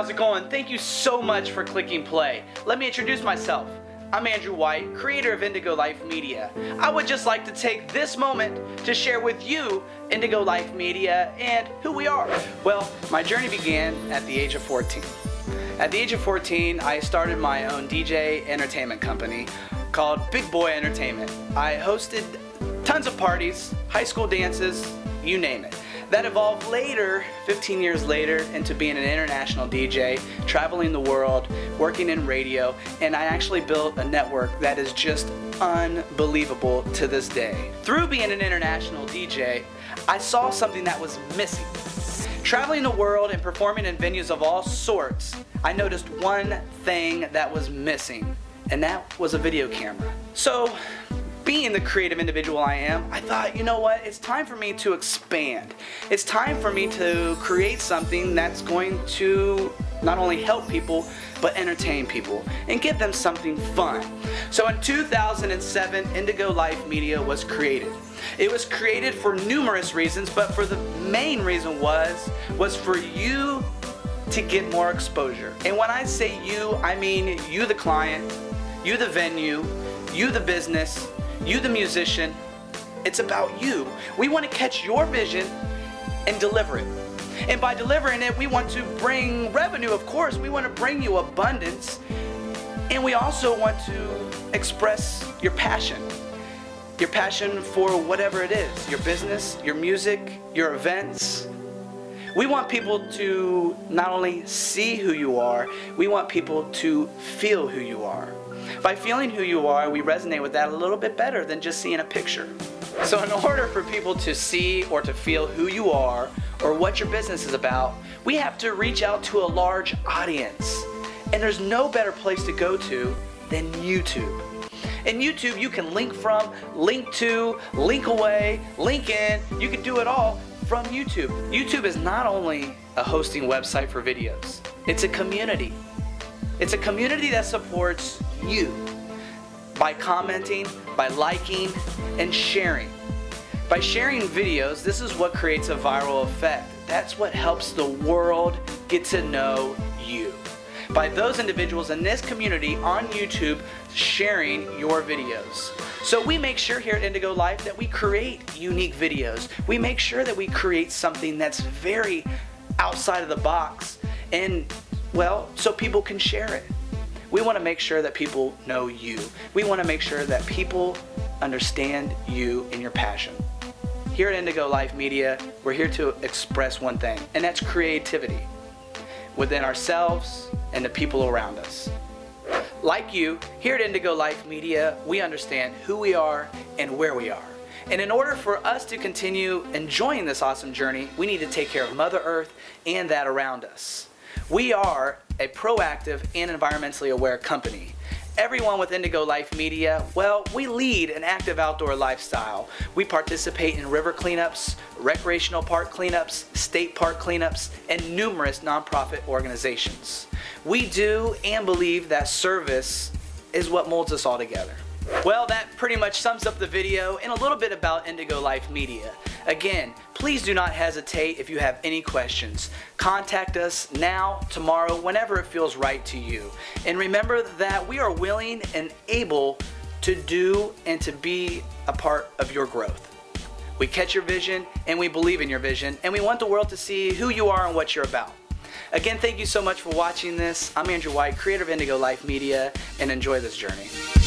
how's it going? Thank you so much for clicking play. Let me introduce myself. I'm Andrew White, creator of Indigo Life Media. I would just like to take this moment to share with you Indigo Life Media and who we are. Well, my journey began at the age of 14. At the age of 14, I started my own DJ entertainment company called Big Boy Entertainment. I hosted tons of parties, high school dances, you name it. That evolved later, 15 years later, into being an international DJ, traveling the world, working in radio, and I actually built a network that is just unbelievable to this day. Through being an international DJ, I saw something that was missing. Traveling the world and performing in venues of all sorts, I noticed one thing that was missing, and that was a video camera. So, being the creative individual I am, I thought, you know what, it's time for me to expand. It's time for me to create something that's going to not only help people, but entertain people and give them something fun. So in 2007, Indigo Life Media was created. It was created for numerous reasons, but for the main reason was for you to get more exposure. And when I say you, I mean you the client, you the venue, you the business, you the musician. It's about you. We want to catch your vision and deliver it. And by delivering it, we want to bring revenue, of course. We want to bring you abundance. And we also want to express your passion. Your passion for whatever it is. Your business, your music, your events. We want people to not only see who you are, we want people to feel who you are. By feeling who you are, we resonate with that a little bit better than just seeing a picture. So in order for people to see or to feel who you are or what your business is about, we have to reach out to a large audience. And there's no better place to go to than YouTube. In YouTube, you can link from, link to, link away, link in. You can do it all from YouTube. YouTube is not only a hosting website for videos, it's a community. It's a community that supports you by commenting, by liking, and sharing. By sharing videos, this is what creates a viral effect. That's what helps the world get to know you. By those individuals in this community on YouTube sharing your videos. So we make sure here at Indigo Life that we create unique videos. We make sure that we create something that's very outside of the box and, well, so people can share it. We want to make sure that people know you. We want to make sure that people understand you and your passion. Here at Indigo Life Media, we're here to express one thing, and that's creativity within ourselves and the people around us. Like you, here at Indigo Life Media, we understand who we are and where we are. And in order for us to continue enjoying this awesome journey, we need to take care of Mother Earth and that around us. We are a proactive and environmentally aware company. Everyone with Indigo Life Media, well, we lead an active outdoor lifestyle. We participate in river cleanups, recreational park cleanups, state park cleanups, and numerous nonprofit organizations. We do and believe that service is what molds us all together. Well, that pretty much sums up the video and a little bit about Indigo Life Media. Again, please do not hesitate if you have any questions. Contact us now, tomorrow, whenever it feels right to you. And remember that we are willing and able to do and to be a part of your growth. We catch your vision and we believe in your vision and we want the world to see who you are and what you're about. Again, thank you so much for watching this. I'm Andrew White, creator of Indigo Life Media, and enjoy this journey.